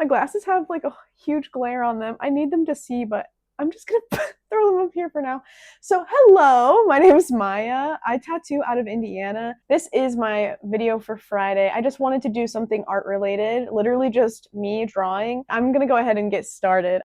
My glasses have like a huge glare on them. I need them to see, but I'm just gonna throw them up here for now. So hello, my name is Maya. I tattoo out of Indiana. This is my video for Friday. I just wanted to do something art related, literally just me drawing. I'm gonna go ahead and get started.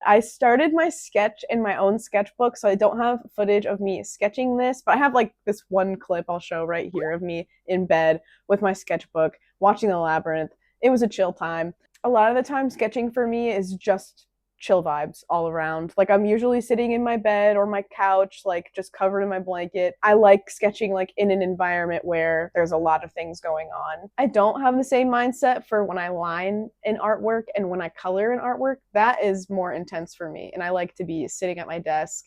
I started my sketch in my own sketchbook, so I don't have footage of me sketching this, but I have like this one clip I'll show right here of me in bed with my sketchbook watching The Labyrinth. It was a chill time. A lot of the time, sketching for me is just chill vibes all around. Like I'm usually sitting in my bed or my couch, like just covered in my blanket. I like sketching like in an environment where there's a lot of things going on. I don't have the same mindset for when I line in artwork and when I color in artwork. That is more intense for me. And I like to be sitting at my desk,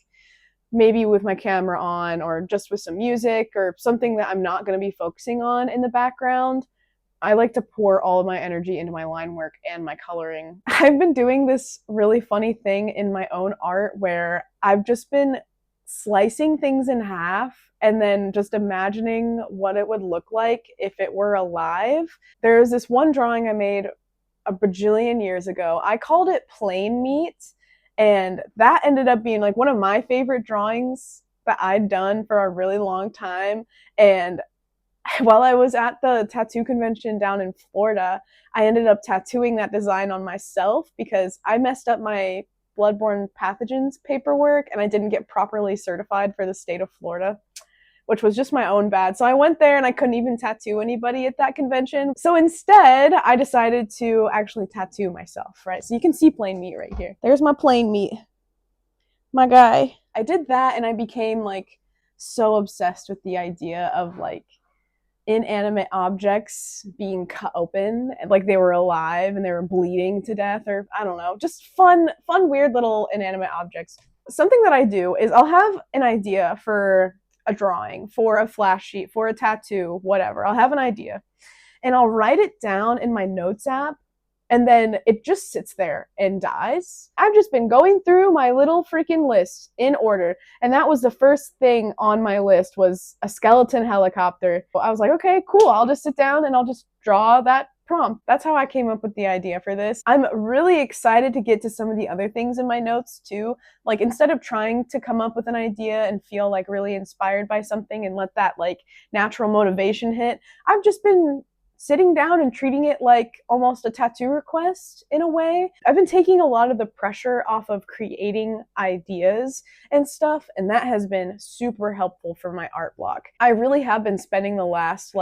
maybe with my camera on or just with some music or something that I'm not going to be focusing on in the background. I like to pour all of my energy into my line work and my coloring. I've been doing this really funny thing in my own art where I've just been slicing things in half and then just imagining what it would look like if it were alive. There's this one drawing I made a bajillion years ago. I called it Plain Meat, and that ended up being like one of my favorite drawings that I'd done for a really long time. And while I was at the tattoo convention down in Florida, I ended up tattooing that design on myself because I messed up my bloodborne pathogens paperwork and I didn't get properly certified for the state of Florida, which was just my own bad. So I went there and I couldn't even tattoo anybody at that convention. So instead, I decided to actually tattoo myself, right? So you can see Plain Meat right here. There's my Plain Meat, my guy. I did that and I became like so obsessed with the idea of like inanimate objects being cut open like they were alive and they were bleeding to death, or I don't know, just fun weird little inanimate objects. Something that I do is I'll have an idea for a drawing, for a flash sheet, for a tattoo, whatever. I'll have an idea and I'll write it down in my notes app, and then it just sits there and dies. I've just been going through my little freaking list in order, and that was the first thing on my list was a skeleton helicopter. I was like, okay, cool, I'll just sit down and I'll just draw that prompt. That's how I came up with the idea for this. I'm really excited to get to some of the other things in my notes too. Like instead of trying to come up with an idea and feel like really inspired by something and let that like natural motivation hit, I've just been sitting down and treating it like almost a tattoo request in a way. I've been taking a lot of the pressure off of creating ideas and stuff, and that has been super helpful for my art block. I really have been spending the last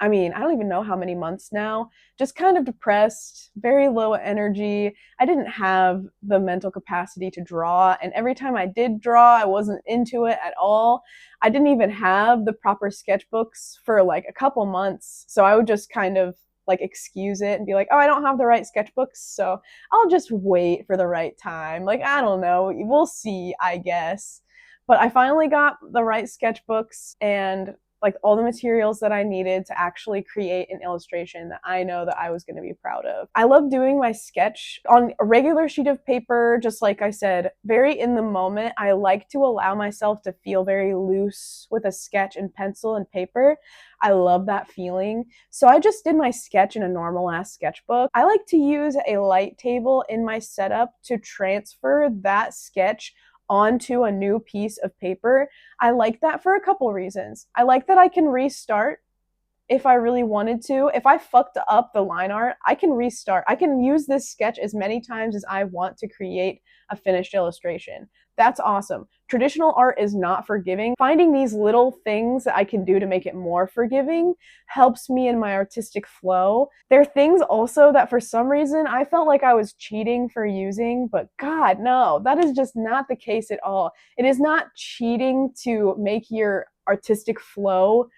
I don't even know how many months now, just kind of depressed, very low energy. I didn't have the mental capacity to draw, and every time I did draw, I wasn't into it at all. I didn't even have the proper sketchbooks for like a couple months, so I would just kind of like excuse it and be like, oh, I don't have the right sketchbooks, so I'll just wait for the right time. Like, I don't know, we'll see, I guess. But I finally got the right sketchbooks and like all the materials that I needed to actually create an illustration that I know that I was going to be proud of. I love doing my sketch on a regular sheet of paper, just like I said, very in the moment. I like to allow myself to feel very loose with a sketch and pencil and paper. I love that feeling. So I just did my sketch in a normal ass sketchbook. I like to use a light table in my setup to transfer that sketch onto a new piece of paper. I like that for a couple reasons. I like that I can restart if I really wanted to. If I fucked up the line art, I can restart. I can use this sketch as many times as I want to create a finished illustration. That's awesome. Traditional art is not forgiving. Finding these little things that I can do to make it more forgiving helps me in my artistic flow. There are things also that for some reason I felt like I was cheating for using, but God, no, that is just not the case at all. It is not cheating to make your artistic flow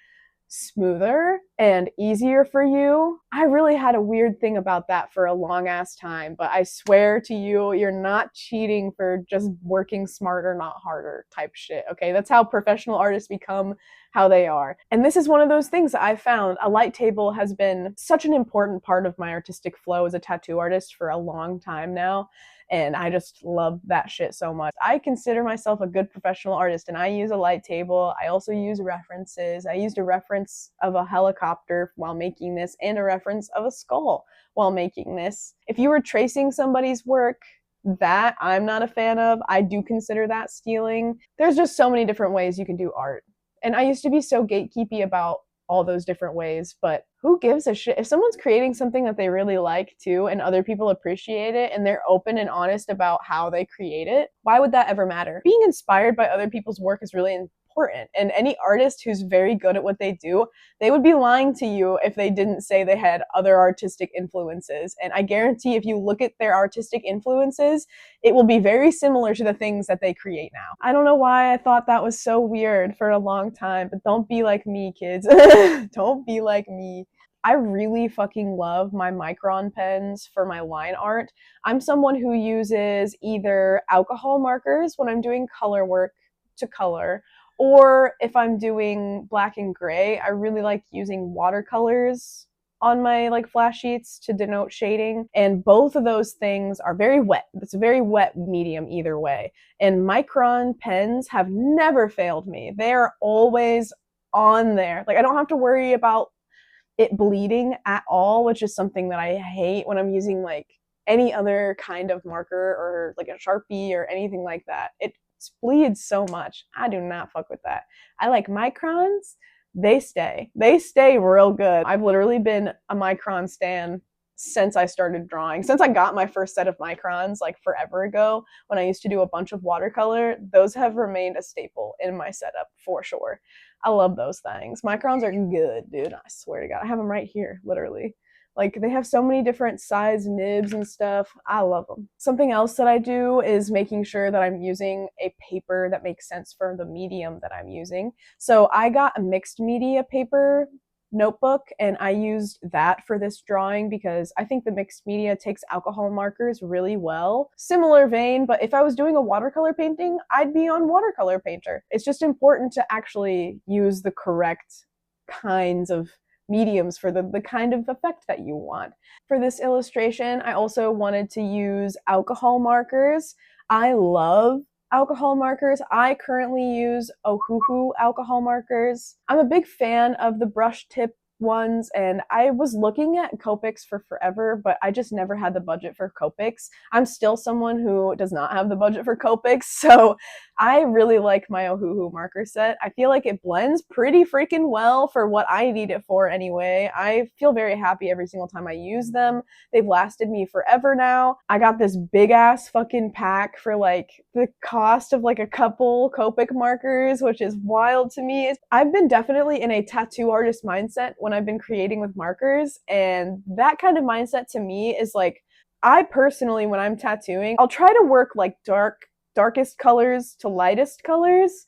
smoother and easier for you. I really had a weird thing about that for a long ass time, but I swear to you, you're not cheating for just working smarter, not harder type shit, okay? That's how professional artists become how they are. And this is one of those things that I found. A light table has been such an important part of my artistic flow as a tattoo artist for a long time now. and I just love that shit so much. I consider myself a good professional artist, and I use a light table. I also use references. I used a reference of a helicopter while making this, and a reference of a skull while making this. If you were tracing somebody's work, that I'm not a fan of. I do consider that stealing. There's just so many different ways you can do art. And I used to be so gatekeepy about all those different ways, but who gives a shit? If someone's creating something that they really like too, and other people appreciate it, and they're open and honest about how they create it, why would that ever matter? Being inspired by other people's work is really important. And any artist who's very good at what they do, they would be lying to you if they didn't say they had other artistic influences. And I guarantee if you look at their artistic influences, it will be very similar to the things that they create now. I don't know why I thought that was so weird for a long time, but don't be like me, kids. Don't be like me. I really fucking love my Micron pens for my line art. I'm someone who uses either alcohol markers when I'm doing color work to color, or if I'm doing black and gray, I really like using watercolors on my like flash sheets to denote shading. And both of those things are very wet. It's a very wet medium either way. And Micron pens have never failed me. They are always on there. Like I don't have to worry about it bleeding at all, which is something that I hate when I'm using like any other kind of marker or like a Sharpie or anything like that. It bleeds so much. I do not fuck with that. I like microns. They stay real good. I've literally been a micron stan since I started drawing. Since I got my first set of microns like forever ago when I used to do a bunch of watercolor, those have remained a staple in my setup for sure. I love those things. Microns are good, dude. I swear to God. I have them right here, literally. Like, they have so many different size nibs and stuff. I love them. Something else that I do is making sure that I'm using a paper that makes sense for the medium that I'm using. So I got a mixed media paper notebook, and I used that for this drawing because I think the mixed media takes alcohol markers really well. Similar vein, but if I was doing a watercolor painting, I'd be on watercolor painter. It's just important to actually use the correct kinds of mediums for the kind of effect that you want. For this illustration, I also wanted to use alcohol markers. I love alcohol markers. I currently use Ohuhu alcohol markers. I'm a big fan of the brush tip ones, and I was looking at Copics for forever, but I just never had the budget for Copics. I'm still someone who does not have the budget for Copics, so I really like my Ohuhu marker set. I feel like it blends pretty freaking well for what I need it for anyway. I feel very happy every single time I use them. They've lasted me forever now. I got this big ass fucking pack for like the cost of like a couple Copic markers, which is wild to me. I've been definitely in a tattoo artist mindset when I've been creating with markers, and that kind of mindset to me is like, I personally, when I'm tattooing, I'll try to work like darkest colors to lightest colors,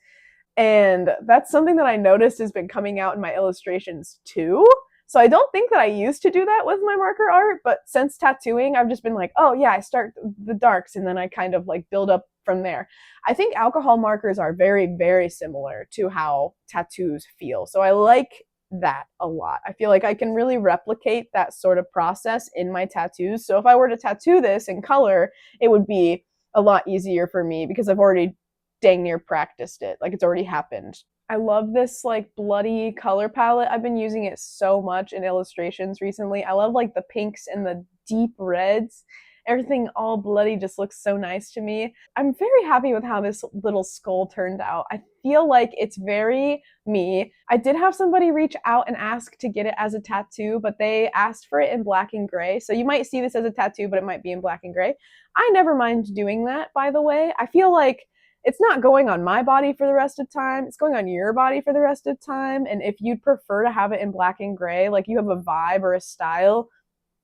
and that's something that I noticed has been coming out in my illustrations too. So I don't think that I used to do that with my marker art, but since tattooing, I've just been like, oh yeah, I start the darks and then I kind of like build up from there. I think alcohol markers are very, very similar to how tattoos feel. So I like that a lot. I feel like I can really replicate that sort of process in my tattoos. So if I were to tattoo this in color, it would be a lot easier for me because I've already dang near practiced it. Like, it's already happened. I love this like bloody color palette. I've been using it so much in illustrations recently. I love like the pinks and the deep reds. Everything all bloody just looks so nice to me. I'm very happy with how this little skull turned out. I feel like it's very me. I did have somebody reach out and ask to get it as a tattoo, but they asked for it in black and gray. So you might see this as a tattoo, but it might be in black and gray. I never mind doing that, by the way. I feel like it's not going on my body for the rest of time. It's going on your body for the rest of time. And if you'd prefer to have it in black and gray, like you have a vibe or a style,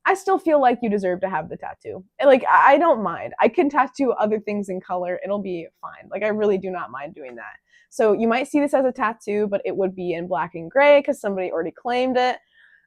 I still feel like you deserve to have the tattoo. And like, I don't mind. I can tattoo other things in color. It'll be fine. Like, I really do not mind doing that. So you might see this as a tattoo, but it would be in black and gray because somebody already claimed it.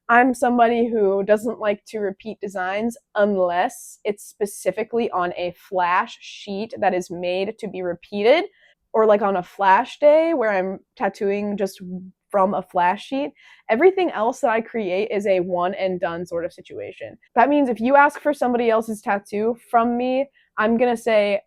I'm somebody who doesn't like to repeat designs unless it's specifically on a flash sheet that is made to be repeated, or like on a flash day where I'm tattooing just from a flash sheet. Everything else that I create is a one and done sort of situation. That means if you ask for somebody else's tattoo from me, I'm gonna say,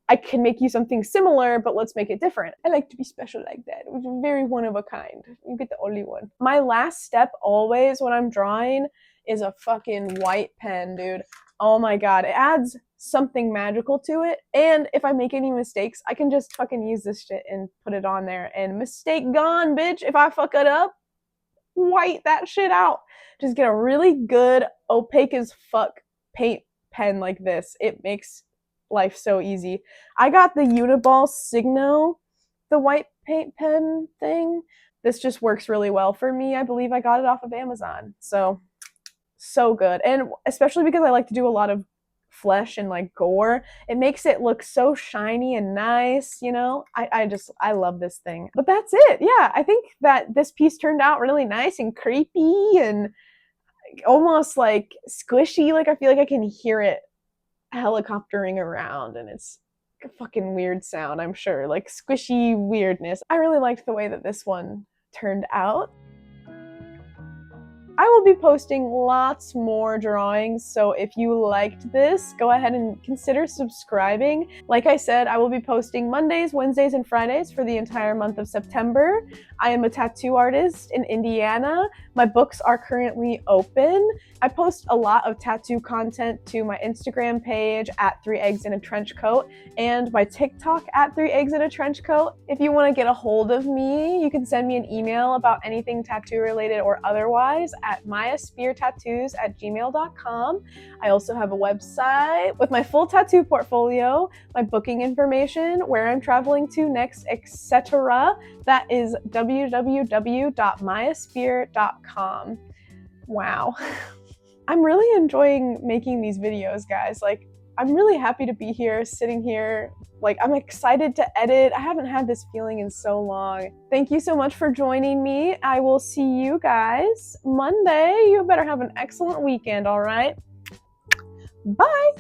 I can make you something similar, but let's make it different. I like to be special like that, which is very one of a kind. You get the only one. My last step always when I'm drawing is a fucking white pen, dude. Oh my god, it adds something magical to it. And if I make any mistakes, I can just fucking use this shit and put it on there. And mistake gone, bitch. If I fuck it up, white that shit out. Just get a really good, opaque as fuck paint pen like this. It makes life so easy. I got the Uniball Signo, the white paint pen thing. This just works really well for me. I believe I got it off of Amazon. So good. And especially because I like to do a lot of flesh and like gore, it makes it look so shiny and nice, you know. I love this thing. But that's it. Yeah, I think that this piece turned out really nice and creepy and almost like squishy. Like I feel like I can hear it helicoptering around, and it's a fucking weird sound, I'm sure, like squishy weirdness. I really liked the way that this one turned out. I will be posting lots more drawings, so if you liked this, go ahead and consider subscribing. Like I said, I will be posting Mondays, Wednesdays, and Fridays for the entire month of September. I am a tattoo artist in Indiana. My books are currently open. I post a lot of tattoo content to my Instagram page at 3 Eggs in a Trench Coat and my TikTok at 3 Eggs in a Trench Coat. If you want to get a hold of me, you can send me an email about anything tattoo related or otherwise at miaspeertattoos@gmail.com. I also have a website with my full tattoo portfolio, my booking information, where I'm traveling to next, etc. That is www.miaspeer.com. Wow. I'm really enjoying making these videos, guys. Like, I'm really happy to be here, sitting here. Like, I'm excited to edit. I haven't had this feeling in so long. Thank you so much for joining me. I will see you guys Monday. You better have an excellent weekend, all right? Bye!